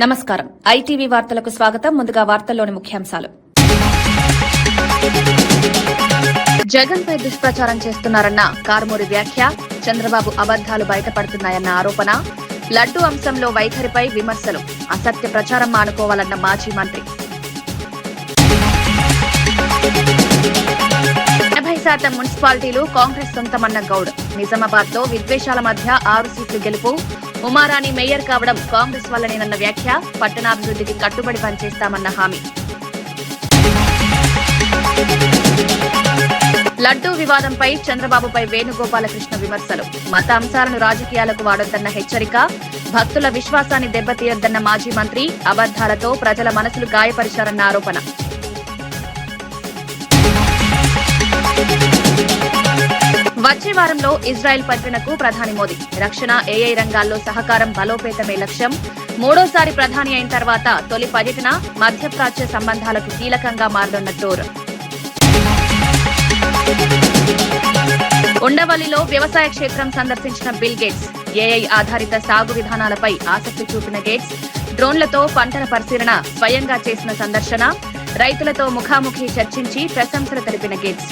నమస్కారం. ఐటీవీ వార్తలకు స్వాగతం. ముందుగా వార్తల్లోని ముఖ్యాంశాలు. జగన్పై దుష్ప్రచారం చేస్తున్నారన్న కారుమూరి వ్యాఖ్య, చంద్రబాబు అబద్దాలు బయటపడుతున్నాయన్న ఆరోపణ, లడ్డూ అంశంలో వైఖరిపై విమర్శలు, అసత్య ప్రచారం మానుకోవాలన్న మాజీ మంత్రి. 80% మున్సిపాలిటీలు కాంగ్రెస్ సొంతమన్న గౌడ్. నిజామాబాద్ లో విద్వేషాల మధ్య 6 సీట్లు గెలుపు. ఉమారాణి మేయర్ కావడం కాంగ్రెస్ వల్లనేనన్న వ్యాఖ్య, పట్టణాభివృద్ధికి కట్టుబడి పనిచేస్తామన్న హామీ. లడ్డూ వివాదంపై చంద్రబాబుపై వేణుగోపాలకృష్ణ విమర్శలు, మత అంశాలను రాజకీయాలకు వాడొద్దన్న హెచ్చరిక, భక్తుల విశ్వాసాన్ని దెబ్బతీయొద్దన్న మాజీ మంత్రి, అబద్దాలతో ప్రజల మనసులు గాయపరిచారన్న ఆరోపణ. వచ్చే వారంలో ఇజ్రాయెల్ పర్యటనకు ప్రధాని మోదీ. రక్షణ, ఏఐ రంగాల్లో సహకారం బలోపేతమే లక్ష్యం. మూడోసారి ప్రధాని అయిన తర్వాత తొలి పర్యటన, మధ్యప్రాచ్య సంబంధాలకు కీలకంగా మారనున్న టూర్. ఉండవల్లిలో వ్యవసాయ క్షేత్రం సందర్శించిన బిల్ గేట్స్. ఏఐ ఆధారిత సాగు విధానాలపై ఆసక్తి చూపిన గేట్స్, డ్రోన్లతో పంటల పరిశీలన స్వయంగా చేసిన సందర్శన, రైతులతో ముఖాముఖి చర్చించి ప్రశంసలు తెలిపిన గేట్స్.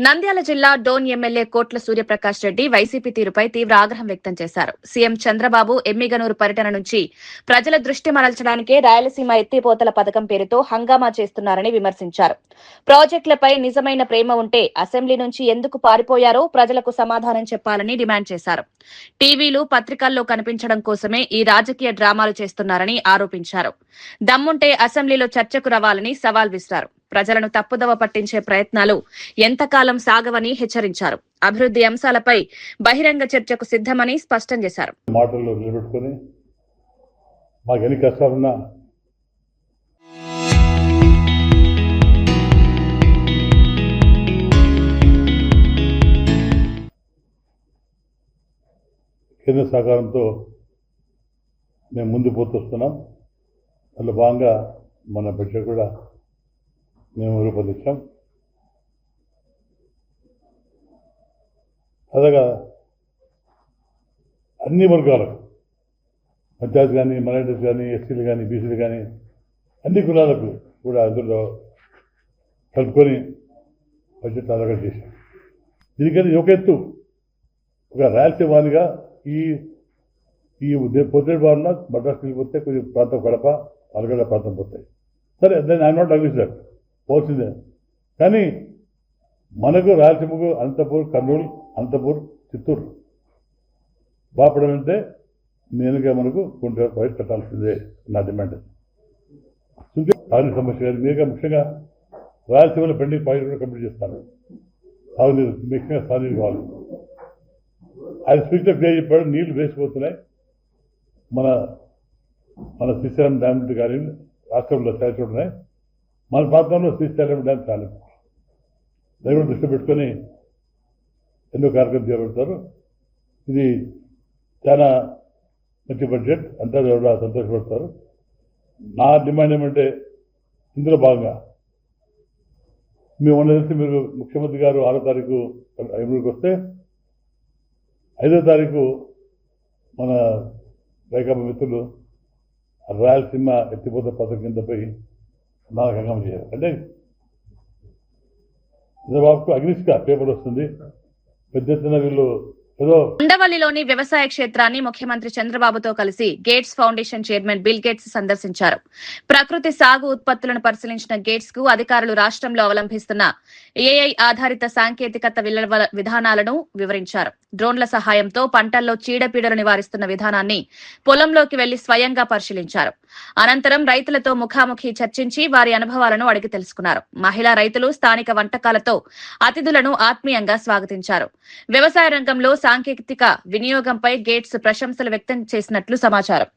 నంద్యాల జిల్లా డోన్ ఎమ్మెల్యే కోట్ల సూర్యప్రకాష్ రెడ్డి వైసీపీ తీరుపై తీవ్ర ఆగ్రహం వ్యక్తం చేశారు. సీఎం చంద్రబాబు ఎమ్మిగనూరు పర్యటన నుంచి ప్రజల దృష్టి మరల్చడానికే రాయలసీమ ఎత్తిపోతల పథకం పేరుతో హంగామా చేస్తున్నారని విమర్శించారు. ప్రాజెక్టులపై నిజమైన ప్రేమ ఉంటే అసెంబ్లీ నుంచి ఎందుకు పారిపోయారో ప్రజలకు సమాధానం చెప్పాలని డిమాండ్ చేశారు. టీవీలు, పత్రికల్లో కనిపించడం కోసమే ఈ రాజకీయ డ్రామాలు చేస్తున్నారని ఆరోపించారు. దమ్ముంటే అసెంబ్లీలో చర్చకు రావాలని సవాల్ విసిరారు. ప్రజలను తప్పుదవ పట్టించే ప్రయత్నాలు ఎంతకాలం సాగవని హెచ్చరించారు. అభివృద్ధి అంశాలపై బహిరంగ చర్చకు సిద్దమని స్పష్టం చేశారు. మాటల్లో నిలబెట్టుకుని మాకు ఎన్ని కష్టాలున్నా కేంద్ర సహకారంతో మేము ముందు పోతున్నాం. అందులో భాగంగా మన బడ్జెట్ కూడా మేము రూపొందించాం. అలాగా అన్ని వర్గాలకు, పంచాయతీ కానీ, మైనారిటీస్ కానీ, ఎస్సీలు కానీ, బీసీలు కానీ, అన్ని కులాలకు కూడా అందులో కలుపుకొని బడ్జెట్ అలాగా చేశాం. దీనికని ఒక ఎత్తు ఒక రాయలసీమ వారిగా ఈ పొద్దుటి బారున మద్రాసు వెళ్ళిపోతే కొంచెం ప్రాంతం కడప, అలగడ ప్రాంతం పోతాయి. సరే, దాన్ని ఐఎమ్ నాట్ అగ్రీస్ దట్, పోల్సిందే. కానీ మనకు రాయలసీమకు అనంతపూర్, కర్నూలు, అనంతపూర్, చిత్తూరు బాపడాలంటే నేనుగా మనకు కొంత బయట కట్టాల్సిందే నా డిమాండ్. ఆరోగ్య సమస్య కానీ మీరుగా ముఖ్యంగా రాయలసీమలో పెండింగ్ పాయింట్ కూడా కంప్లీట్ చేస్తాను. తాగునీరు ముఖ్యంగా సాగునీరు కావాలి. ఆయన స్పీచ్లో క్లియర్ చెప్పాడు, నీళ్లు వేసిపోతున్నాయి. మన శ్రీశైలం డ్యామ్ కానీ రాష్ట్రంలో చాలా ఉన్నాయి. మన ప్రాంతంలో శ్రీశైలం డ్యామ్ చాలా దైవం దృష్టి పెట్టుకొని ఎన్నో కార్యక్రమం చేపడతారు. ఇది చాలా మంచి బడ్జెట్, అంతా కూడా సంతోషపడతారు. నా డిమాండ్ ఏమంటే ఇందులో భాగంగా మేము తెలిసి మీరు ముఖ్యమంత్రి గారు 6వ తారీఖు ఎమ్మెల్యేకి వస్తే 5వ తారీఖు మన వైకాపా మిత్రులు రాయలసీమ ఎత్తిపోత పథకం కిందపై నాకు హంగామా చేశారు. అంటే చంద్రబాబుకు అగ్నిష్గా పేపర్ వస్తుంది, పెద్ద ఎత్తున వీళ్ళు ఉండవల్లిలోని వ్యవసాయ క్షేత్రాన్ని ముఖ్యమంత్రి చంద్రబాబుతో కలిసి gates foundation chairman bill gates సందర్శించారు. ప్రకృతి సాగు ఉత్పత్తులను పరిశీలించిన గేట్స్ కు అధికారులు రాష్ట్రంలో అవలంబిస్తున్న ఏఐ ఆధారిత సాంకేతికత విధానాలను వివరించారు. డ్రోన్ల సహాయంతో పంటల్లో చీడపీడలు నివారిస్తున్న విధానాన్ని పొలంలోకి వెళ్లి స్వయంగా పరిశీలించారు. అనంతరం రైతులతో ముఖాముఖి చర్చించి వారి అనుభవాలను అడిగి తెలుసుకున్నారు. మహిళా రైతులు స్థానిక వంటకాలతో అతిథులను ఆత్మీయంగా స్వాగతించారు. వ్యవసాయ రంగంలో సాంకేతిక వినియోగంపై గేట్స్ ప్రశంసలు వ్యక్తం చేసినట్లు సమాచారం.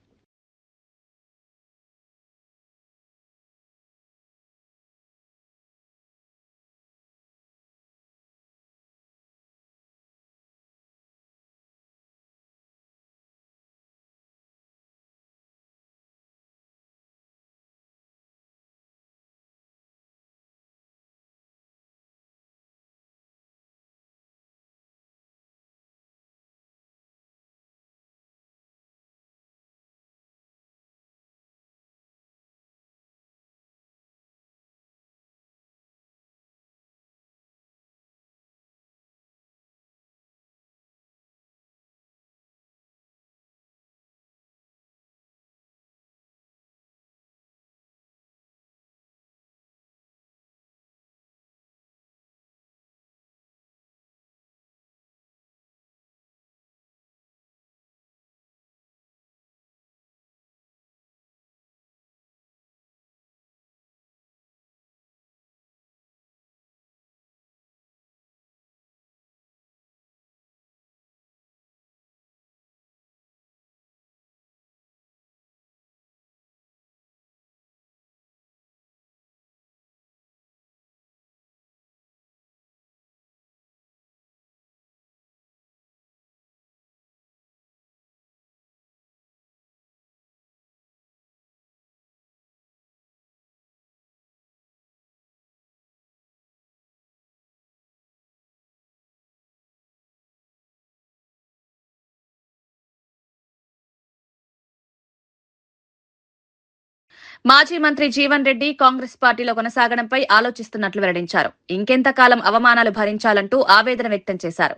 మాజీ మంత్రి జీవన్ రెడ్డి కాంగ్రెస్ పార్టీలో కొనసాగడంపై ఆలోచిస్తున్నట్లు వెల్లడించారు. ఇంకెంతకాలం అవమానాలు భరించాలంటూ ఆవేదన వ్యక్తం చేశారు.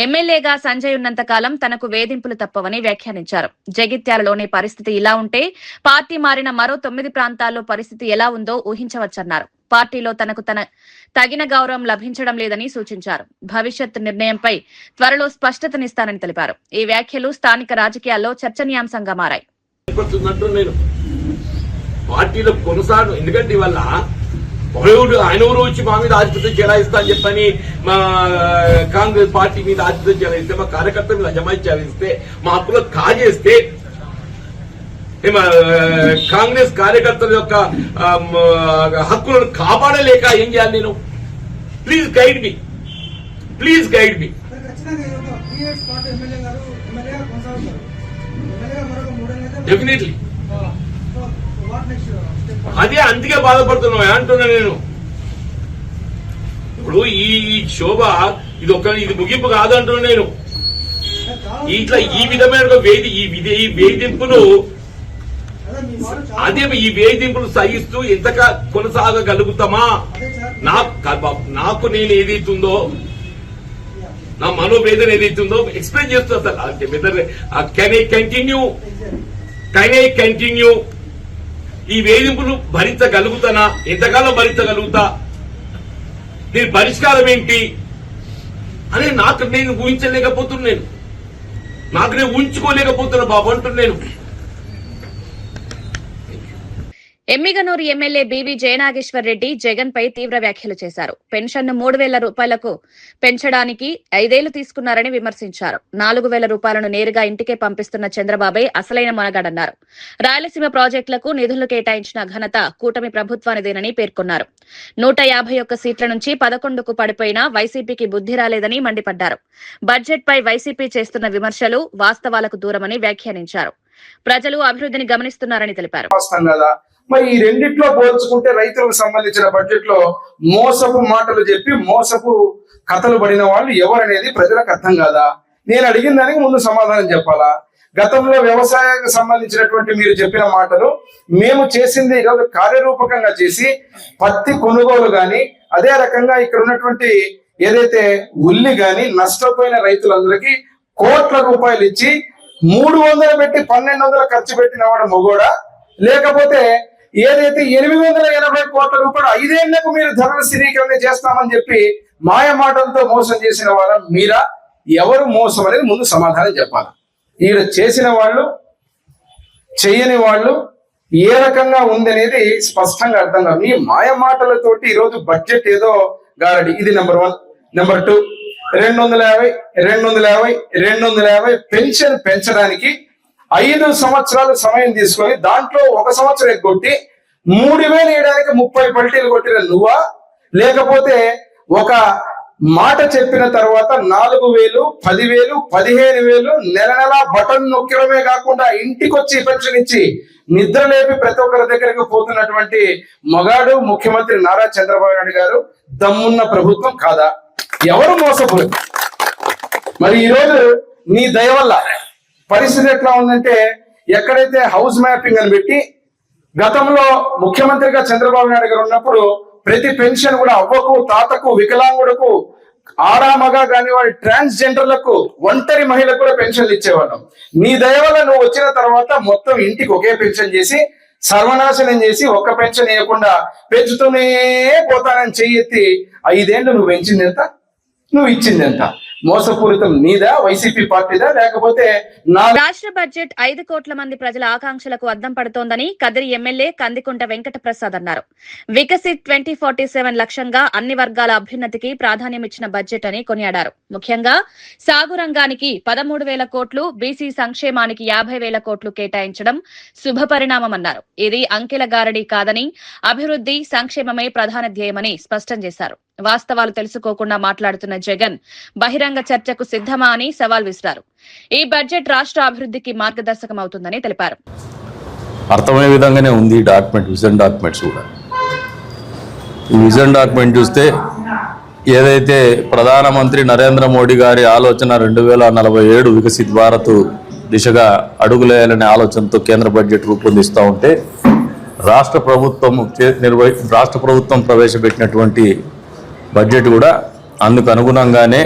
ఎమ్మెల్యేగా సంజయ్ ఉన్నంతకాలం తనకు వేధింపులు తప్పవని వ్యాఖ్యానించారు. జగిత్యాలలోని పరిస్థితి ఇలా ఉంటే పార్టీ మారిన మరో 9 ప్రాంతాల్లో పరిస్థితి ఎలా ఉందో ఊహించవచ్చన్నారు. పార్టీలో తనకు తగిన గౌరవం లభించడం లేదని సూచించారు. భవిష్యత్ నిర్ణయంపై త్వరలో స్పష్టతనిస్తానని తెలిపారు. ఈ వ్యాఖ్యలు స్థానిక రాజకీయాల్లో చర్చనీయాంశంగా మారాయి. పార్టీలో కొనసాగు, ఎందుకంటే ఇవాళ ఆయన ఊరు వచ్చి మా మీద ఆధిపత్యం చెలాయిస్తా అని చెప్పని మా కాంగ్రెస్ పార్టీ మీద ఆధిపత్యం చెలాయిస్తే, మా కార్యకర్త మీద అజమాయి చెలాయిస్తే, మా హక్కులో కాజేస్తే కాంగ్రెస్ కార్యకర్తల యొక్క హక్కులను కాపాడలేక ఏం చేయాలి నేను? Please guide me, please guide me. Definitely అదే అందుకే బాధపడుతున్నా అంటున్నా నేను. ఇప్పుడు ఈ శోభ ఇది ముగింపు కాదు అంటున్నా నేను. ఇట్లా ఈ విధమైన ఈ వేధింపులు ఈ వేధింపులు సహిస్తూ ఎంతగా కొనసాగగలుగుతామా? నాకు నేను ఏదైతుందో, నా మనోవేదన ఏదైతుందో ఎక్స్ప్లెయిన్ చేస్తా. కెన్ ఐ కంటిన్యూ ఈ వేధింపులు భరించగలుగుతానా? ఎంతకాలం భరించగలుగుతా? దీని పరిష్కారం ఏంటి అని నాకు నేను ఊహించలేకపోతున్నాను. నాకు నేను ఊహించుకోలేకపోతున్నా బాబు అంటున్నాను. ఎమ్మిగనూరు ఎమ్మెల్యే బీవీ జయనాగేశ్వర్ రెడ్డి జగన్ పై తీవ్ర వ్యాఖ్యలు చేశారు. పెన్షన్ ను 3,000 రూపాయలకు పెంచడానికి 5 ఏళ్లు తీసుకున్నారని విమర్శించారు. 4,000 రూపాయలను నేరుగా ఇంటికే పంపిస్తున్న చంద్రబాబే అసలైన మొనగాడన్నారు. రాయలసీమ ప్రాజెక్టులకు నిధులు కేటాయించిన ఘనత కూటమి ప్రభుత్వానిదేనని పేర్కొన్నారు. 151 సీట్ల నుంచి 11కు పడిపోయినా వైసీపీకి బుద్ధి రాలేదని మండిపడ్డారు. బడ్జెట్ పై వైసీపీ చేస్తున్న విమర్శలు వాస్తవాలకు దూరమని వ్యాఖ్యానించారు. ప్రజలు అభివృద్ధిని గమనిస్తున్నారని తెలిపారు. మరి ఈ రెండిట్లో పోల్చుకుంటే రైతులకు సంబంధించిన బడ్జెట్ లో మోసపు మాటలు చెప్పి మోసపు కథలు పడిన వాళ్ళు ఎవరనేది ప్రజలకు అర్థం కాదా? నేను అడిగిన దానికి ముందు సమాధానం చెప్పాలా? గతంలో వ్యవసాయానికి సంబంధించినటువంటి మీరు చెప్పిన మాటలు మేము చేసింది ఈరోజు కార్యరూపకంగా చేసి పత్తి కొనుగోలు గాని, అదే రకంగా ఇక్కడ ఉన్నటువంటి ఏదైతే ఉల్లి గాని నష్టపోయిన రైతులందరికీ కోట్ల రూపాయలు ఇచ్చి 300 పెట్టి 1,200 ఖర్చు పెట్టిన వాడు మొగోడా? లేకపోతే ఏదైతే 880 కోట్ల రూపాయలు 5 ఏళ్లకు మీరు ధరల స్థిరీకరణ చేస్తామని చెప్పి మాయ మాటలతో మోసం చేసిన వారు మీరా? ఎవరు మోసం అనేది ముందు సమాధానం చెప్పాలి. ఈడ చేసిన వాళ్ళు చెయ్యని వాళ్ళు ఏ రకంగా ఉందనేది స్పష్టంగా అర్థం కాదు. మీ మాయ మాటలతోటి ఈరోజు బడ్జెట్ ఏదో గారడి. ఇది నెంబర్ 1. నెంబర్ 2, 250 పెన్షన్ పెంచడానికి 5 సంవత్సరాలు సమయం తీసుకొని దాంట్లో 1 సంవత్సరం ఎగ్గొట్టి 3,000 వేయడానికి 30 పల్టీలు కొట్టిన నువ్వా? లేకపోతే ఒక మాట చెప్పిన తర్వాత 4,000, 10,000, 15,000 నెల బటన్ నొక్కడమే కాకుండా ఇంటికొచ్చి పెన్షన్ ఇచ్చి నిద్ర లేపి ప్రతి ఒక్కరి దగ్గరికి పోతున్నటువంటి మగాడు ముఖ్యమంత్రి నారా చంద్రబాబు నాయుడు గారు దమ్మున్న ప్రభుత్వం కాదా? ఎవరు మోసపోరు? మరి ఈరోజు నీ దయ వల్ల పరిస్థితి ఎట్లా ఉందంటే, ఎక్కడైతే హౌస్ మ్యాపింగ్ అని పెట్టి గతంలో ముఖ్యమంత్రిగా చంద్రబాబు నాయుడు గారు ఉన్నప్పుడు ప్రతి పెన్షన్ కూడా అవ్వకు, తాతకు, వికలాంగుడుకు, ఆరామగా కాని వాడి ట్రాన్స్జెండర్లకు, ఒంటరి మహిళలకు కూడా పెన్షన్లు ఇచ్చేవాళ్ళం. నీ దయ వల్ల నువ్వు వచ్చిన తర్వాత మొత్తం ఇంటికి ఒకే పెన్షన్ చేసి సర్వనాశనం చేసి ఒక్క పెన్షన్ వేయకుండా పెంచుతూనే పోతానని చెయ్యెత్తి 5 ఏళ్ళు నువ్వు పెంచింది ఎంత? నువ్వు ఇచ్చింది ఎంత? మోసపూరితం నీదా, వైసీపీ పార్టీదా, లేకపోతే రాష్ట్ర బడ్జెట్ 5 కోట్ల మంది ప్రజల ఆకాంక్షలకు అద్దం పడుతోందని కదిరి ఎమ్మెల్యే కందికుంట వెంకట ప్రసాద్ అన్నారు. వికసిత్ 2047 లక్ష్యంగా అన్ని వర్గాల అభ్యున్నతికి ప్రాధాన్యమిచ్చిన బడ్జెట్ అని కొనియాడారు. ముఖ్యంగా సాగు రంగానికి 13,000 కోట్లు, బీసీ సంక్షేమానికి 50,000 కోట్లు కేటాయించడం శుభపరిణామమన్నారు. ఇది అంకెల గారడీ కాదని అభివృద్ధి సంక్షేమమే ప్రధాన ధ్యేయమని స్పష్టం చేశారు. వాస్తవాలు తెలుసుకోకుండా మాట్లాడుతున్న జగన్ బహిరంగ చర్చకు సిద్ధమా అని సవాల్ విసిరారు. ఈ బడ్జెట్ రాష్ట్ర అభివృద్ధికి మార్గదర్శకం అవుతుందని తెలిపారు. అర్థమయ్యే విధంగానే ఉంది ఈ డాక్యుమెంట్, విజన్ డాక్యుమెంట్స్ కూడా. ఈ విజన్ డాక్యుమెంట్ చూస్తే ఏదైతే ప్రధానమంత్రి నరేంద్ర మోడీ గారి ఆలోచన 2047 వికసిత్ భారత్ దిశగా అడుగులేయాలనే ఆలోచనతో కేంద్ర బడ్జెట్ రూపొందిస్తూ ఉంటే రాష్ట్ర ప్రభుత్వం ప్రవేశపెట్టినటువంటి బడ్జెట్ కూడా అందుకు అనుగుణంగానే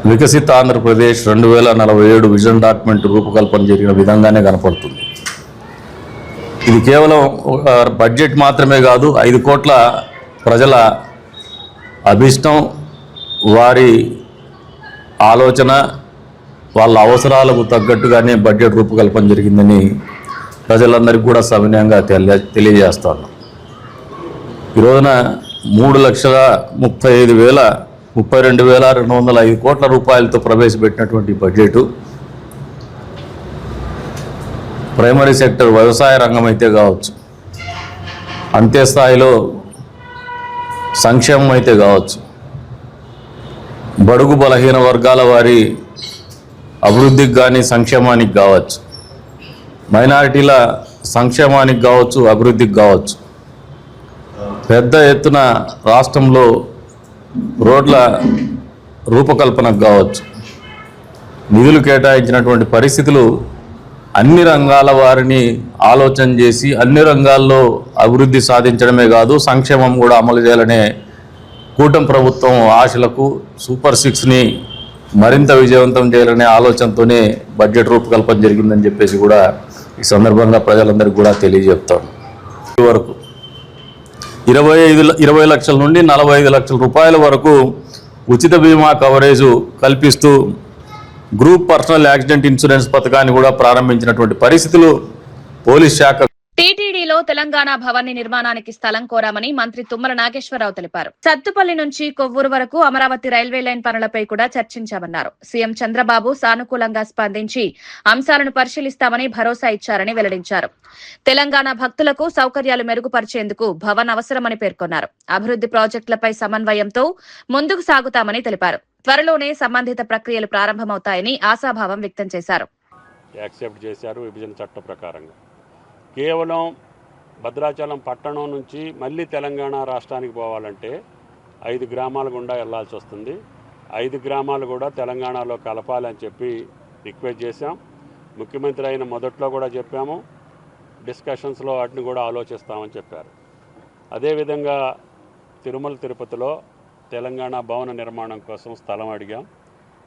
వికసిత ఆంధ్రప్రదేశ్ 2047 విజన్ డాక్యుమెంట్ రూపకల్పన జరిగిన విధంగానే కనపడుతుంది. ఇది కేవలం ఒక బడ్జెట్ మాత్రమే కాదు, 5 కోట్ల ప్రజల అభిష్టం, వారి ఆలోచన, వాళ్ళ అవసరాలకు తగ్గట్టుగానే బడ్జెట్ రూపకల్పన జరిగిందని ప్రజలందరికీ కూడా సవినయంగా తెలియజేస్తాను. ఈ రోజున 3,32,205 కోట్ల రూపాయలతో ప్రవేశపెట్టినటువంటి బడ్జెటు ప్రైమరీ సెక్టర్ వ్యవసాయ రంగం అయితే కావచ్చు, అంతే స్థాయిలో సంక్షేమం అయితే కావచ్చు, బడుగు బలహీన వర్గాల వారి అభివృద్ధికి కానీ సంక్షేమానికి కావచ్చు, మైనారిటీల సంక్షేమానికి కావచ్చు, అభివృద్ధికి కావచ్చు, పెద్ద ఎత్తున రాష్ట్రంలో రోడ్ల రూపకల్పనకు కావచ్చు నిధులు కేటాయించినటువంటి పరిస్థితులు అన్ని రంగాల వారిని ఆలోచన చేసి అన్ని రంగాల్లో అభివృద్ధి సాధించడమే కాదు, సంక్షేమం కూడా అమలు చేయాలనే కూటమి ప్రభుత్వం ఆశలకు సూపర్ 6ని మరింత విజయవంతం చేయాలనే ఆలోచనతోనే బడ్జెట్ రూపకల్పన జరిగిందని చెప్పేసి కూడా ఈ సందర్భంగా ప్రజలందరికీ కూడా తెలియజేస్తాను. వరకు 20 లక్షల నుండి 45 లక్షల రూపాయల వరకు ఉచిత బీమా కవరేజు కల్పిస్తూ గ్రూప్ పర్సనల్ యాక్సిడెంట్ ఇన్సూరెన్స్ పథకాన్ని కూడా ప్రారంభించినటువంటి పరిస్థితులు పోలీస్ శాఖ. టీటీడీలో తెలంగాణ భవన్ నిర్మాణానికి స్థలం కోరామని మంత్రి తుమ్మల నాగేశ్వరరావు తెలిపారు. సత్తుపల్లి నుంచి కొవ్వూరు వరకు అమరావతి రైల్వే లైన్ పనులపై కూడా చర్చించామన్నారు. సీఎం చంద్రబాబు సానుకూలంగా స్పందించి అంశాలను పరిశీలిస్తామని భరోసా ఇచ్చారని వెల్లడించారు. తెలంగాణ భక్తులకు సౌకర్యాలు మెరుగుపరిచేందుకు భవన్ అవసరమని పేర్కొన్నారు. అభివృద్ధి ప్రాజెక్టులపై సమన్వయంతో ముందుకు సాగుతామని తెలిపారు. త్వరలోనే సంబంధిత ప్రక్రియలు ప్రారంభమవుతాయని ఆశాభావం వ్యక్తం చేశారు. యాక్సెప్ట్ చేశారు విభజన చట్ట ప్రకారంగా. కేవలం భద్రాచలం పట్టణం నుంచి మళ్ళీ తెలంగాణ రాష్ట్రానికి పోవాలంటే 5 గ్రామాల గుండా వెళ్లాల్సి వస్తుంది. 5 గ్రామాలు కూడా తెలంగాణలో కలపాలని చెప్పి రిక్వెస్ట్ చేశాం. ముఖ్యమంత్రి అయిన మొదట్లో కూడా చెప్పాము, డిస్కషన్స్లో వాటిని కూడా ఆలోచిస్తామని చెప్పారు. అదేవిధంగా తిరుమల తిరుపతిలో తెలంగాణ భవన నిర్మాణం కోసం స్థలం అడిగాం,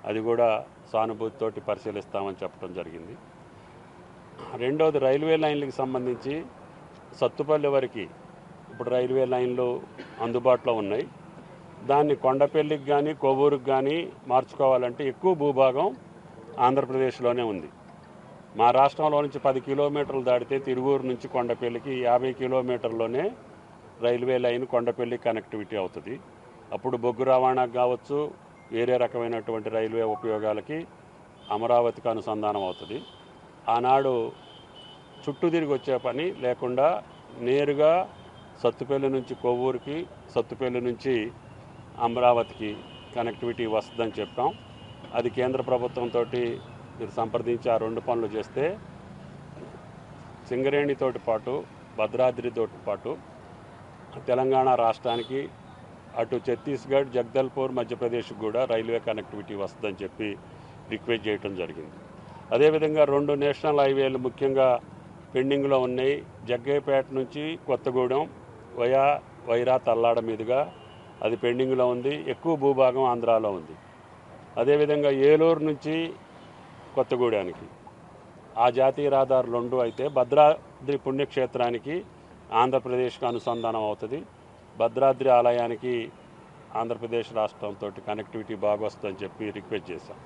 అది కూడా సానుభూతితోటి పరిశీలిస్తామని చెప్పడం జరిగింది. రెండోది రైల్వే లైన్లకు సంబంధించి సత్తుపల్లి వరకు ఇప్పుడు రైల్వే లైన్లు అందుబాటులో ఉన్నాయి. దాన్ని కొండపల్లికి కానీ కొవ్వూరుకి కానీ మార్చుకోవాలంటే ఎక్కువ భూభాగం ఆంధ్రప్రదేశ్లోనే ఉంది. మా రాష్ట్రంలో నుంచి 10 కిలోమీటర్లు దాటితే తిరువూరు నుంచి కొండపల్లికి 50 కిలోమీటర్లోనే రైల్వే లైన్ కొండపల్లి కనెక్టివిటీ అవుతుంది. అప్పుడు బొగ్గు రవాణాకు కావచ్చు, వేరే రకమైనటువంటి రైల్వే ఉపయోగాలకి అమరావతికి అనుసంధానం అవుతుంది. ఆనాడు చుట్టూ తిరిగి వచ్చే పని లేకుండా నేరుగా సత్తుపల్లి నుంచి కొవ్వూరుకి, సత్తుపల్లి నుంచి అమరావతికి కనెక్టివిటీ వస్తుందని చెప్పాం. అది కేంద్ర ప్రభుత్వంతో మీరు సంప్రదించి ఆ 2 పనులు చేస్తే సింగరేణితోటి పాటు భద్రాద్రితో పాటు తెలంగాణ రాష్ట్రానికి అటు ఛత్తీస్గఢ్, జగదల్పూర్, మధ్యప్రదేశ్కి కూడా రైల్వే కనెక్టివిటీ వస్తుందని చెప్పి రిక్వెస్ట్ చేయడం జరిగింది. అదేవిధంగా 2 నేషనల్ హైవేలు ముఖ్యంగా పెండింగ్లో ఉన్నాయి. జగ్గయ్యపేట నుంచి కొత్తగూడెం వైరా తల్లాడ మీదుగా అది పెండింగ్లో ఉంది. ఎక్కువ భూభాగం ఆంధ్రాలో ఉంది. అదేవిధంగా ఏలూరు నుంచి కొత్తగూడెనికి ఆ జాతీయ రహదారి 2 అయితే భద్రాద్రి పుణ్యక్షేత్రానికి ఆంధ్రప్రదేశ్కి అనుసంధానం అవుతుంది. భద్రాద్రి ఆలయానికి ఆంధ్రప్రదేశ్ రాష్ట్రంతో కనెక్టివిటీ బాగా వస్తుందని చెప్పి రిక్వెస్ట్ చేశాం.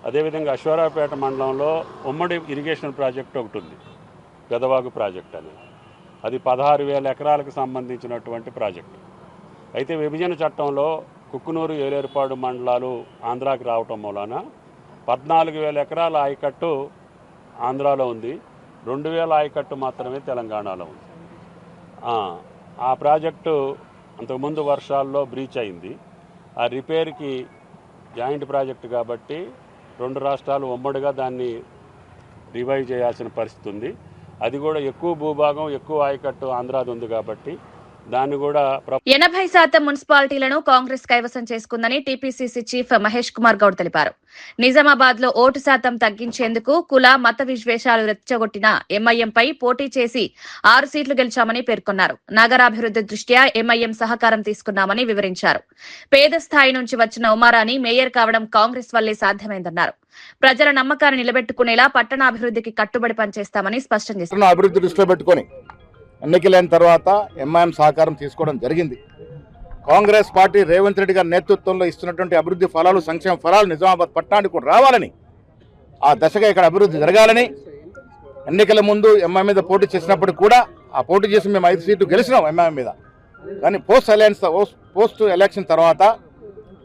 అదేవిధంగా అశ్వారావుపేట మండలంలో ఉమ్మడి ఇరిగేషన్ ప్రాజెక్ట్ ఒకటి ఉంది, పెదవాగు ప్రాజెక్ట్ అనేది. అది 16,000 ఎకరాలకు సంబంధించినటువంటి ప్రాజెక్టు. అయితే విభజన చట్టంలో కుక్కునూరు, ఏలేరుపాడు మండలాలు ఆంధ్రాకి రావటం మూలాన 14,000 ఎకరాల ఆయకట్టు ఆంధ్రాలో ఉంది, 2,000 ఆయకట్టు మాత్రమే తెలంగాణలో ఉంది. ఆ ప్రాజెక్టు అంతకుముందు వర్షాల్లో బ్రీచ్ అయింది. ఆ రిపేర్కి జాయింట్ ప్రాజెక్టు కాబట్టి 2 రాష్ట్రాలు ఉమ్మడిగా దాన్ని రివైవ్ చేయాల్సిన పరిస్థితి ఉంది. అది కూడా ఎక్కువ భూభాగం, ఎక్కువ ఆయకట్టు ఆంధ్రాది ఉంది కాబట్టి దాన్ని కూడా 80% మున్సిపాలిటీలను కాంగ్రెస్ కైవసం చేసుకుందని టీపీసీసీ చీఫ్ మహేష్ కుమార్ గౌడ్ తెలిపారు. నిజామాబాద్ లో ఓటు శాతం తగ్గించేందుకు కుల మత విద్వేషాలు రెచ్చగొట్టిన ఎంఐఎంపై పోటీ చేసి 6 సీట్లు గెలిచామని పేర్కొన్నారు. నగరాభివృద్ధి దృష్ట్యా ఎంఐఎం సహకారం తీసుకున్నామని వివరించారు. పేద స్థాయి నుంచి వచ్చిన ఉమారాణి మేయర్ కావడం కాంగ్రెస్ వల్లే సాధ్యమైందన్నారు. ప్రజల నమ్మకాన్ని నిలబెట్టుకునేలా పట్టణాభివృద్ధికి కట్టుబడి పనిచేస్తామని స్పష్టం చేశారు. అభివృద్ధి దృష్టిలో పెట్టుకొని ఎన్నికలైన తర్వాత ఎంఐఎం సహకారం తీసుకోవడం జరిగింది. కాంగ్రెస్ పార్టీ రేవంత్ రెడ్డి గారి నేతృత్వంలో ఇస్తున్నటువంటి అభివృద్ధి ఫలాలు, సంక్షేమ ఫలాలు నిజామాబాద్ పట్టణానికి కూడా రావాలని, ఆ దశగా ఇక్కడ అభివృద్ధి జరగాలని ఎన్నికల ముందు ఎంఐఎం మీద పోటీ చేసినప్పుడు కూడా ఆ పోటీ చేసి మేము 5 సీట్లు గెలిచినాం ఎంఐఎం మీద. కానీ పోస్ట్ ఎలక్షన్ తర్వాత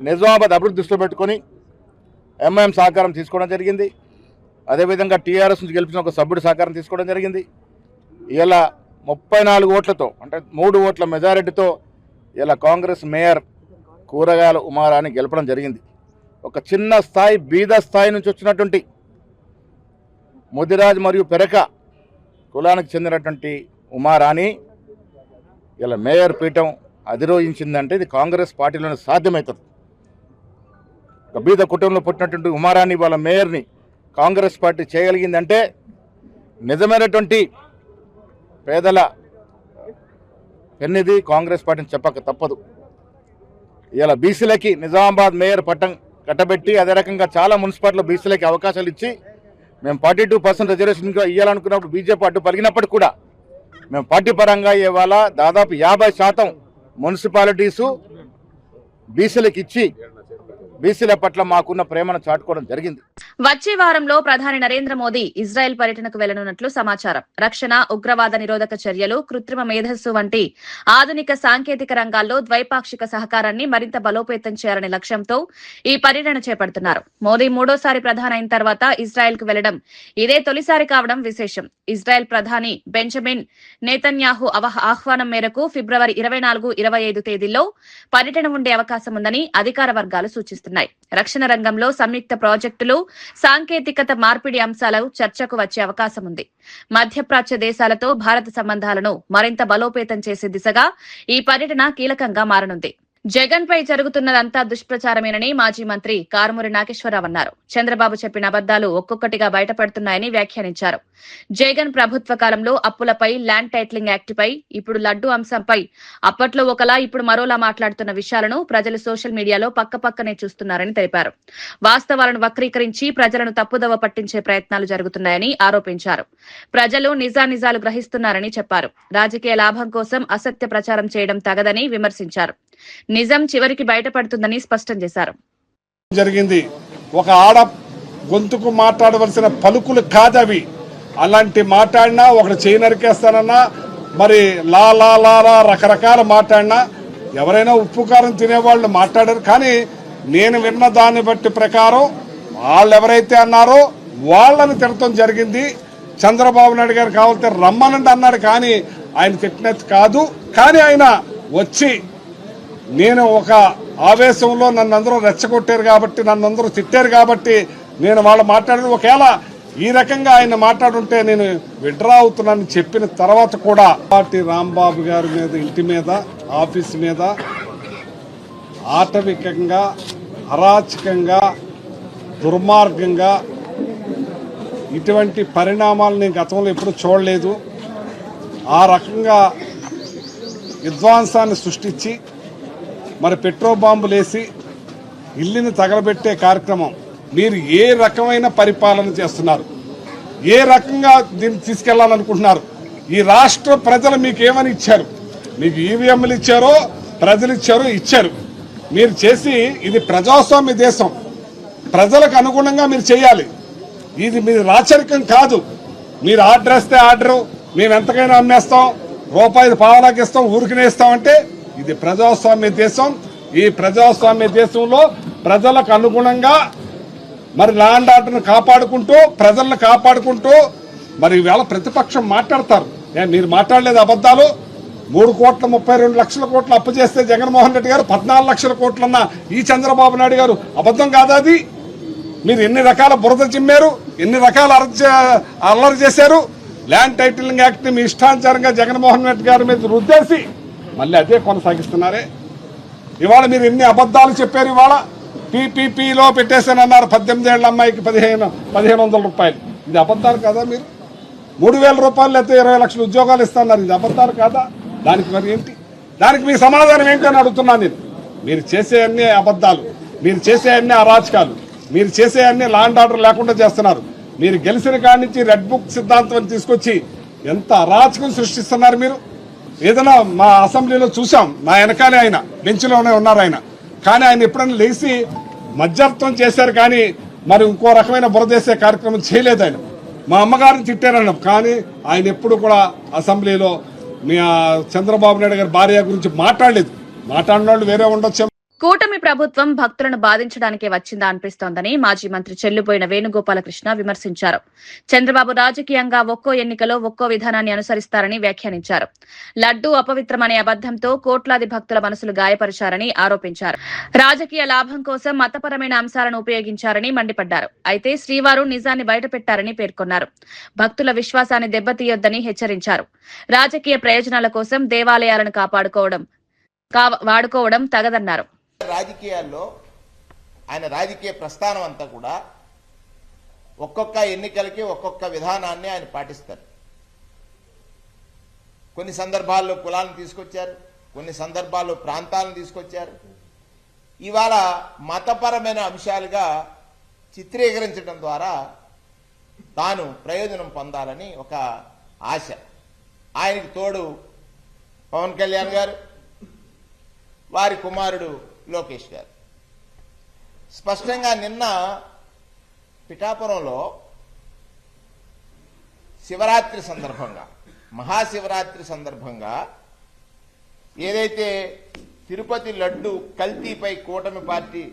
నిజామాబాద్ అభివృద్ధి దృష్టిలో పెట్టుకొని ఎంఐఎం సహకారం తీసుకోవడం జరిగింది. అదేవిధంగా టీఆర్ఎస్ నుంచి గెలిచిన ఒక సభ్యుడి సహకారం తీసుకోవడం జరిగింది. ఇలా 34 ఓట్లతో, అంటే 3 ఓట్ల మెజారిటీతో ఇలా కాంగ్రెస్ మేయర్ కూరగాయల ఉమారాణి గెలపడం జరిగింది. ఒక చిన్న స్థాయి, బీద స్థాయి నుంచి వచ్చినటువంటి ముదిరాజ్ మరియు పెరక కులానికి చెందినటువంటి ఉమారాణి ఇలా మేయర్ పీఠం అధిరోహించిందంటే ఇది కాంగ్రెస్ పార్టీలోనే సాధ్యమవుతుంది. ఒక బీద కుటుంబంలో పుట్టినటువంటి ఉమారాణి వాళ్ళ మేయర్ని కాంగ్రెస్ పార్టీ చేయగలిగిందంటే నిజమైనటువంటి పేదల పెన్నిది కాంగ్రెస్ పార్టీని చెప్పక తప్పదు. ఇలా బీసీలకి నిజామాబాద్ మేయర్ పట్టం కట్టబెట్టి, అదే రకంగా చాలా మున్సిపాలిటీలో బీసీలకి అవకాశాలు ఇచ్చి మేము 42% రిజర్వేషన్ ఇవ్వాలనుకున్నప్పుడు బీజేపీ అడ్డు పలిగినప్పటికీ కూడా మేము పార్టీ పరంగా ఇవాళ దాదాపు 50% మున్సిపాలిటీసు బీసీలకు ఇచ్చి బీసీల పట్ల మాకున్న ప్రేమను చాటుకోవడం జరిగింది. వచ్చే వారంలో ప్రధాని నరేంద్ర మోదీ ఇజ్రాయెల్ పర్యటనకు వెళ్లనున్నట్లు సమాచారం. రక్షణ, ఉగ్రవాద నిరోధక చర్యలు, కృత్రిమ మేధస్సు వంటి ఆధునిక సాంకేతిక రంగాల్లో ద్వైపాక్షిక సహకారాన్ని మరింత బలోపేతం చేయాలనే లక్ష్యంతో ఈ పర్యటన చేపడుతున్నారు. మోదీ 3వ ప్రధాని అయిన తర్వాత ఇజ్రాయెల్ కు వెళ్లడం ఇదే తొలిసారి కావడం విశేషం. ఇజ్రాయెల్ ప్రధాని బెంజమిన్ నెతన్యాహు ఆహ్వానం మేరకు ఫిబ్రవరి 24, 25 తేదీల్లో పర్యటన ఉండే అవకాశం ఉందని అధికార వర్గాలు సూచిస్తున్నాయి. రక్షణ రంగంలో సంయుక్త ప్రాజెక్టులు, సాంకేతికత మార్పిడి అంశాలు చర్చకు వచ్చే అవకాశం ఉంది. మధ్యప్రాచ్య దేశాలతో భారత సంబంధాలను మరింత బలోపేతం చేసే దిశగా ఈ పర్యటన కీలకంగా మారనుంది. జగన్ పై జరుగుతున్నదంతా దుష్ప్రచారమేనని మాజీ మంత్రి కారుమూరి నాగేశ్వరరావు అన్నారు. చంద్రబాబు చెప్పిన అబద్దాలు ఒక్కొక్కటిగా బయటపడుతున్నాయని వ్యాఖ్యానించారు. జగన్ ప్రభుత్వ కాలంలో అప్పులపై, ల్యాండ్ టైటిలింగ్ యాక్ట్ పై, ఇప్పుడు లడ్డు అంశంపై అప్పట్లో ఒకలా ఇప్పుడు మరోలా మాట్లాడుతున్న విషయాలను ప్రజలు సోషల్ మీడియాలో పక్కపక్కనే చూస్తున్నారని తెలిపారు. వాస్తవాలను వక్రీకరించి ప్రజలను తప్పుదోవ పట్టించే ప్రయత్నాలు జరుగుతున్నాయని ఆరోపించారు. ప్రజలు నిజానిజాలు గ్రహిస్తున్నారని చెప్పారు. రాజకీయ లాభం కోసం అసత్య ప్రచారం చేయడం తగదని విమర్శించారు. నిజం చివరికి బయటపడుతుందని స్పష్టం చేశారు. జరిగింది ఒక ఆడ గొంతుకు మాట్లాడవలసిన పలుకులు కాదవి. అలాంటి మాట్లాడినా ఒకటి చేయి నరికేస్తానన్నా, మరి లా లా లా లా రకరకాల మాట్లాడినా ఎవరైనా ఉప్పు కారం తినేవాళ్ళు మాట్లాడారు. కానీ నేను విన్న దాన్ని బట్టి ప్రకారం వాళ్ళు ఎవరైతే అన్నారో వాళ్ళని తిట్టడం జరిగింది. చంద్రబాబు నాయుడు గారు కావాలంటే రమ్మనండి అన్నాడు, కానీ ఆయన తిట్టినట్టు కాదు. కానీ ఆయన వచ్చి నేను ఒక ఆవేశంలో నన్ను అందరూ రెచ్చగొట్టారు కాబట్టి, నన్ను అందరూ తిట్టారు కాబట్టి నేను వాళ్ళు మాట్లాడారు. ఒకవేళ ఈ రకంగా ఆయన మాట్లాడుంటే నేను విడ్రా అవుతున్నానని చెప్పిన తర్వాత కూడా పార్టీ రాంబాబు గారి మీద, ఇంటి మీద, ఆఫీస్ మీద ఆటవికంగా, అరాచకంగా, దుర్మార్గంగా ఇటువంటి పరిణామాలు నేను గతంలో ఎప్పుడూ చూడలేదు. ఆ రకంగా విధ్వంసాన్ని సృష్టించి మరి పెట్రోల్ బాంబులు వేసి ఇల్లుని తగలబెట్టే కార్యక్రమం, మీరు ఏ రకమైన పరిపాలన చేస్తున్నారు? ఏ రకంగా దీన్ని తీసుకెళ్లాలనుకుంటున్నారు? ఈ రాష్ట్ర ప్రజలు మీకు ఏమని ఇచ్చారు? మీకు ఈవీఎంలు ఇచ్చారో, ప్రజలు ఇచ్చారు. మీరు చేసి, ఇది ప్రజాస్వామ్య దేశం, ప్రజలకు అనుగుణంగా మీరు చేయాలి. ఇది మీరు రాచరికం కాదు. మీరు ఆర్డర్ వేస్తే ఆర్డరు, మేము ఎంతకైనా అమ్మేస్తాం, రూపాయలు పావలాకి ఇస్తాం, ఊరికినే ఇస్తామంటే ఇది ప్రజాస్వామ్య దేశం. ఈ ప్రజాస్వామ్య దేశంలో ప్రజలకు అనుగుణంగా మరి ల్యాండ్ ఆర్డర్ను కాపాడుకుంటూ, ప్రజలను కాపాడుకుంటూ మరి ఈవేళ ప్రతిపక్షం మాట్లాడతారు. మీరు మాట్లాడలేదు అబద్ధాలు. 3,32,00,000 కోట్లు అప్పు చేస్తే జగన్మోహన్ రెడ్డి గారు 14 లక్షల కోట్లన్న ఈ చంద్రబాబు నాయుడు గారు అబద్ధం కాదా అది? మీరు ఎన్ని రకాల బురద చిమ్మారు, ఎన్ని రకాల అల్లరి చేశారు. ల్యాండ్ టైటిలింగ్ యాక్ట్ మీ ఇష్టానుసారంగా జగన్మోహన్ రెడ్డి గారి మీద రుద్దేసి మళ్ళీ అదే కొనసాగిస్తున్నారే. ఇవాళ మీరు ఎన్ని అబద్ధాలు చెప్పారు. ఇవాళ పీపీపీలో పెట్టేశానన్నారు 18 ఏళ్ల అమ్మాయికి 1500 రూపాయలు. ఇది అబద్ధాలు కాదా? మీరు 3000 రూపాయలు లేకపోతే 20 లక్షల ఉద్యోగాలు ఇస్తున్నారు. ఇది అబద్ధాలు కాదా? దానికి మరి ఏంటి? దానికి మీ సమాధానం ఏంటి అని అడుగుతున్నాను నేను. మీరు చేసే అన్ని అబద్ధాలు, మీరు చేసే అన్ని అరాచకాలు, మీరు చేసే అన్ని లా అండ్ ఆర్డర్ లేకుండా చేస్తున్నారు. మీరు గెలిచిన కాడి నుంచి రెడ్ బుక్ సిద్ధాంతం తీసుకొచ్చి ఎంత అరాచకం సృష్టిస్తున్నారు మీరు. ఏదైనా మా అసెంబ్లీలో చూసాం, నా వెనకాలే ఆయన బెంచ్లోనే ఉన్నారు ఆయన. కానీ ఆయన ఎప్పుడైనా లేచి మధ్యర్థం చేశారు కానీ మరి ఇంకో రకమైన బురదేసే కార్యక్రమం చేయలేదు ఆయన. మా అమ్మగారిని తిట్టారన్నాం కానీ ఆయన ఎప్పుడు కూడా అసెంబ్లీలో మీ చంద్రబాబు నాయుడు గారి భార్య గురించి మాట్లాడలేదు. మాట్లాడిన వాళ్ళు వేరే ఉండొచ్చు. కూటమి ప్రభుత్వం భక్తులను బాధించడానికే వచ్చిందా అనిపిస్తోందని మాజీ మంత్రి చెల్లుబోయిన వేణుగోపాలకృష్ణ విమర్శించారు. చంద్రబాబు రాజకీయంగా ఒక్కో ఎన్నికలో ఒక్కో విధానాన్ని అనుసరిస్తారని వ్యాఖ్యానించారు. లడ్డూ అపవిత్రమనే అబద్దంతో కోట్లాది భక్తుల మనసులు గాయపరిచారని ఆరోపించారు. రాజకీయ లాభం కోసం మతపరమైన అంశాలను ఉపయోగించారని మండిపడ్డారు. అయితే శ్రీవారు నిజాన్ని బయటపెట్టారని పేర్కొన్నారు. భక్తుల విశ్వాసాన్ని దెబ్బతీయొద్దని హెచ్చరించారు. రాజకీయ ప్రయోజనాల కోసం దేవాలయాలను వాడుకోవడం తగదన్నారు. రాజకీయాల్లో ఆయన రాజకీయ ప్రస్థానం అంతా కూడా ఒక్కొక్క ఎన్నికలకి ఒక్కొక్క విధానాన్ని ఆయన పాటిస్తారు. కొన్ని సందర్భాల్లో కులాలను తీసుకొచ్చారు, కొన్ని సందర్భాల్లో ప్రాంతాలను తీసుకొచ్చారు. ఇవాళ మతపరమైన అంశాలుగా చిత్రీకరించడం ద్వారా తాను ప్రయోజనం పొందాలని ఒక ఆశ. ఆయనకు తోడు పవన్ కళ్యాణ్ గారు, వారి కుమారుడు లోకేష్ గారు. స్పష్టంగా నిన్న పిఠాపురంలో శివరాత్రి సందర్భంగా, మహాశివరాత్రి సందర్భంగా ఏదైతే తిరుపతి లడ్డు కల్తీపై కూటమి పార్టీ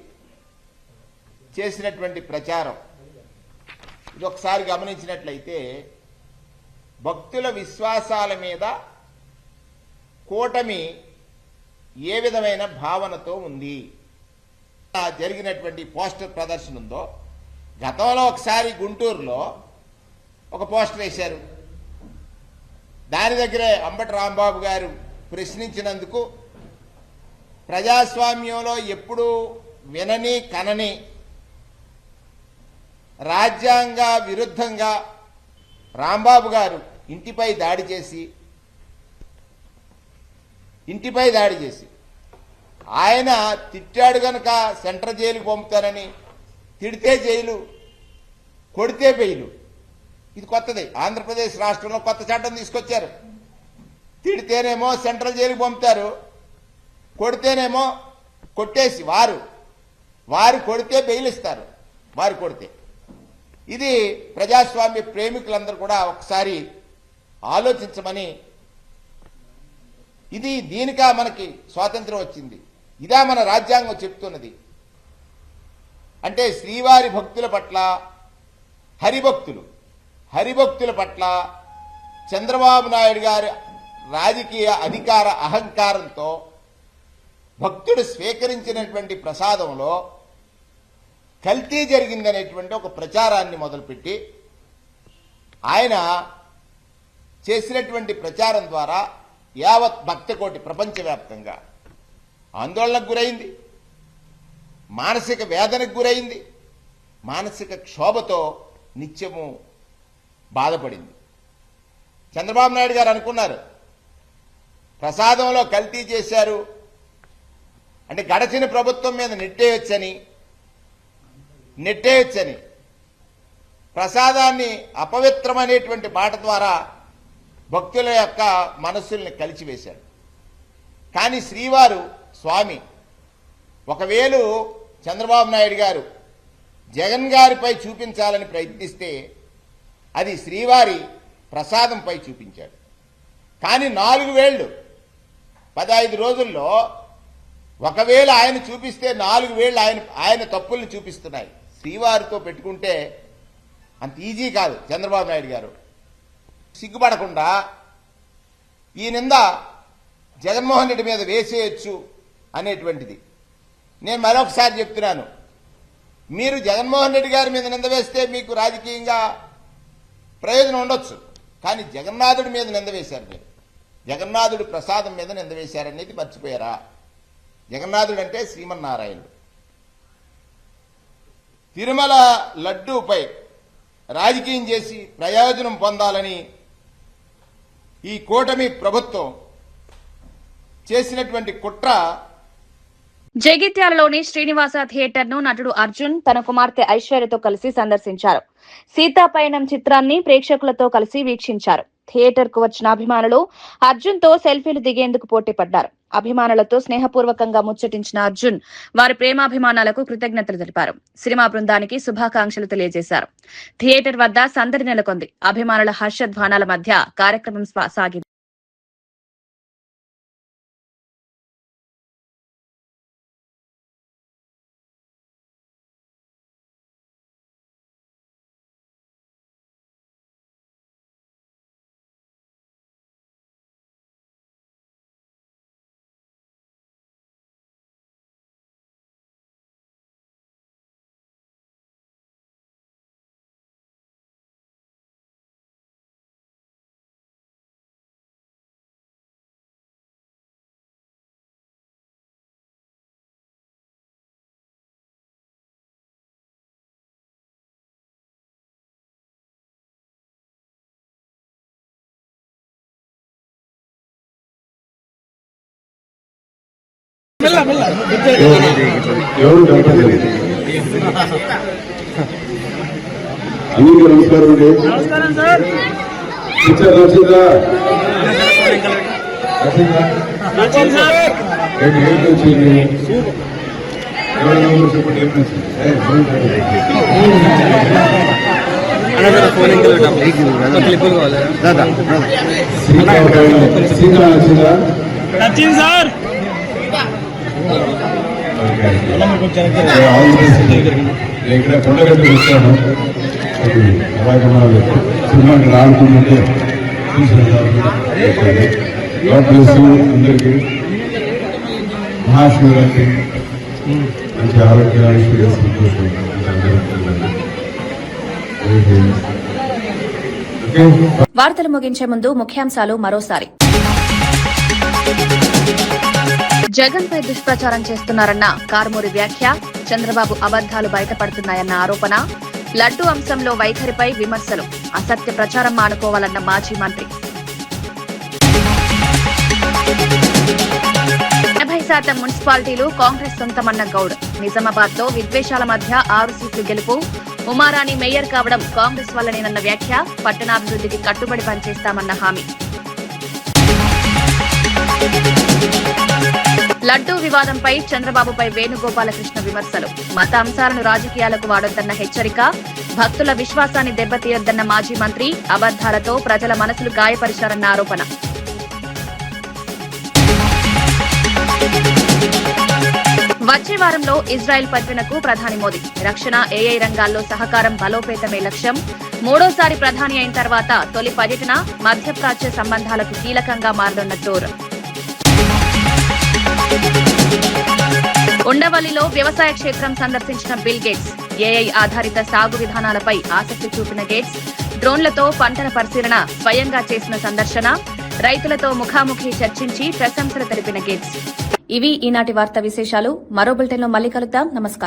చేసినటువంటి ప్రచారం, ఇది ఒకసారి గమనించినట్లయితే భక్తుల విశ్వాసాల మీద కూటమి ఏ విధమైన భావనతో ఉంది. జరిగినటువంటి పోస్టర్ ప్రదర్శన ఉందో, గతంలో ఒకసారి గుంటూరులో ఒక పోస్టర్ వేశారు. దాని దగ్గరే అంబటి రాంబాబు గారు ప్రశ్నించినందుకు ప్రజాస్వామ్యంలో ఎప్పుడూ వినని కనని రాజ్యాంగ విరుద్ధంగా రాంబాబు గారు ఇంటిపై దాడి చేసి ఆయన తిట్టాడు గనక సెంట్రల్ జైలుకు పంపుతారని, తిడితే జైలు, కొడితే బెయిలు. ఇది కొత్తది. ఆంధ్రప్రదేశ్ రాష్ట్రంలో కొత్త చట్టం తీసుకొచ్చారు. తిడితేనేమో సెంట్రల్ జైలుకు పంపుతారు, కొడితేనేమో కొట్టేసి వారు కొడితే బెయిల్ ఇస్తారు. వారు కొడితే. ఇది ప్రజాస్వామ్య ప్రేమికులందరూ కూడా ఒకసారి ఆలోచించమని. ఇది దీనికా మనకి స్వాతంత్రం వచ్చింది, ఇదా మన రాజ్యాంగం చెప్తున్నది. అంటే శ్రీవారి భక్తుల పట్ల, హరిభక్తుల పట్ల చంద్రబాబు నాయుడు గారి రాజకీయ అధికార అహంకారంతో భక్తుడు స్వీకరించినటువంటి ప్రసాదంలో కల్తీ జరిగిందనేటువంటి ఒక ప్రచారాన్ని మొదలుపెట్టి ఆయన చేసినటువంటి ప్రచారం ద్వారా యావత్ భక్తకోటి ప్రపంచవ్యాప్తంగా ఆందోళనకు గురైంది, మానసిక వేదనకు గురైంది, మానసిక క్షోభతో నిత్యము బాధపడింది. చంద్రబాబు నాయుడు గారు అనుకున్నారు ప్రసాదంలో కల్తీ చేశారు అంటే గడచిన ప్రభుత్వం మీద నెట్టేయొచ్చని ప్రసాదాన్ని అపవిత్రమనేటువంటి మాట ద్వారా భక్తుల యొక్క మనస్సుల్ని కలిచివేశాడు. కానీ శ్రీవారు స్వామి ఒకవేళ చంద్రబాబు నాయుడు గారు జగన్ గారిపై చూపించాలని ప్రయత్నిస్తే అది శ్రీవారి ప్రసాదంపై చూపించాడు. కానీ 4 వేళ్లు 15 రోజుల్లో ఒకవేళ ఆయన చూపిస్తే 4 వేళ్లు ఆయన తప్పుల్ని చూపిస్తున్నాయి. శ్రీవారితో పెట్టుకుంటే అంత ఈజీ కాదు. చంద్రబాబు నాయుడు గారు సిగ్గుపడకుండా ఈ నింద జగన్మోహన్ రెడ్డి మీద వేసేయచ్చు అనేటువంటిది. నేను మరొకసారి చెప్తున్నాను, మీరు జగన్మోహన్ రెడ్డి గారి మీద నింద వేస్తే మీకు రాజకీయంగా ప్రయోజనం ఉండొచ్చు, కానీ జగన్నాథుడి మీద నింద వేశారు మీరు. జగన్నాథుడి ప్రసాదం మీద నింద వేశారనేది మర్చిపోయారా? జగన్నాథుడు అంటే శ్రీమన్నారాయణుడు. తిరుమల లడ్డూపై రాజకీయం చేసి ప్రయోజనం పొందాలని ఈ కూటమి ప్రభుత్వం చేసినటువంటి కుట్ర. జగిత్యాలలోని శ్రీనివాస థియేటర్ ను నటుడు అర్జున్ తన కుమార్తె ఐశ్వర్యతో కలిసి సందర్శించారు. సీతాపయనం చిత్రాన్ని ప్రేక్షకులతో కలిసి వీక్షించారు. థియేటర్ కు వచ్చిన అభిమానులు అర్జున్ తో సెల్ఫీలు దిగేందుకు పోటీ పడ్డారు. అభిమానులతో స్నేహపూర్వకంగా ముచ్చటించిన అర్జున్ వారి ప్రేమాభిమానాలకు కృతజ్ఞతలు తెలిపారు. సినిమా బృందానికి శుభాకాంక్షలు తెలియజేశారు. థియేటర్ వద్ద సందడి నెలకొంది. అభిమానుల హర్షధ్వానాల మధ్య కార్యక్రమం సాగింది. ఎవరు అందరికీ నమస్కారం అండి. సార్ ఇక్కడ కొండగట్టు వచ్చాను. సినిమాకి రానుకుంటుంటే అందరికీ మహాశివరాత్రి మంచి ఆరోగ్య ఐశ్వర్య సంతోషం. వార్తలు ముగించే ముందు ముఖ్యాంశాలు మరోసారి. జగన్ పై దుష్ప్రచారం చేస్తున్నారన్న కారుమూరి వ్యాఖ్య. చంద్రబాబు అబద్దాలు బయటపడుతున్నాయన్న ఆరోపణ. లడ్డూ అంశంలో వైఖరిపై విమర్శలు. అసత్య ప్రచారం మానుకోవాలన్న మాజీ మంత్రి. 80% మున్సిపాలిటీలు కాంగ్రెస్ సొంతమన్న గౌడ్. నిజామాబాద్ లో విద్వేషాల మధ్య 6 సీట్లు గెలుపు. ఉమారాణి మేయర్ కావడం కాంగ్రెస్ వల్లనేనన్న వ్యాఖ్య. పట్టణాభివృద్ధికి కట్టుబడి పనిచేస్తామన్న హామీ. లడ్డూ వివాదంపై చంద్రబాబుపై వేణుగోపాలకృష్ణ విమర్శలు. మత అంశాలను రాజకీయాలకు వాడొద్దన్న హెచ్చరిక. భక్తుల విశ్వాసాన్ని దెబ్బతీయొద్దన్న మాజీ మంత్రి. అబద్దాలతో ప్రజల మనసులు గాయపరిచారన్న ఆరోపణ. వచ్చే వారంలో ఇజ్రాయెల్ పర్యటనకు ప్రధాని మోదీ. రక్షణ, ఏఐ రంగాల్లో సహకారం బలోపేతమే లక్ష్యం. మూడోసారి ప్రధాని అయిన తర్వాత తొలి పర్యటన. మధ్యప్రాచ్య సంబంధాలకు కీలకంగా మారనున్న టూర్. ఉండవల్లిలో వ్యవసాయ క్షేత్రం సందర్శించిన బిల్ గేట్స్. ఏఐ ఆధారిత సాగు విధానాలపై ఆసక్తి చూపిన గేట్స్. డ్రోన్లతో పంటల పరిశీలన స్వయంగా చేసిన సందర్శన. రైతులతో ముఖాముఖి చర్చించి ప్రశంసలు తెలిపిన గేట్స్. ఇవి ఈనాటి వార్తా విశేషాలు. మరో బులెటిన్లో మళ్ళీ కలుద్దాం. నమస్కారం.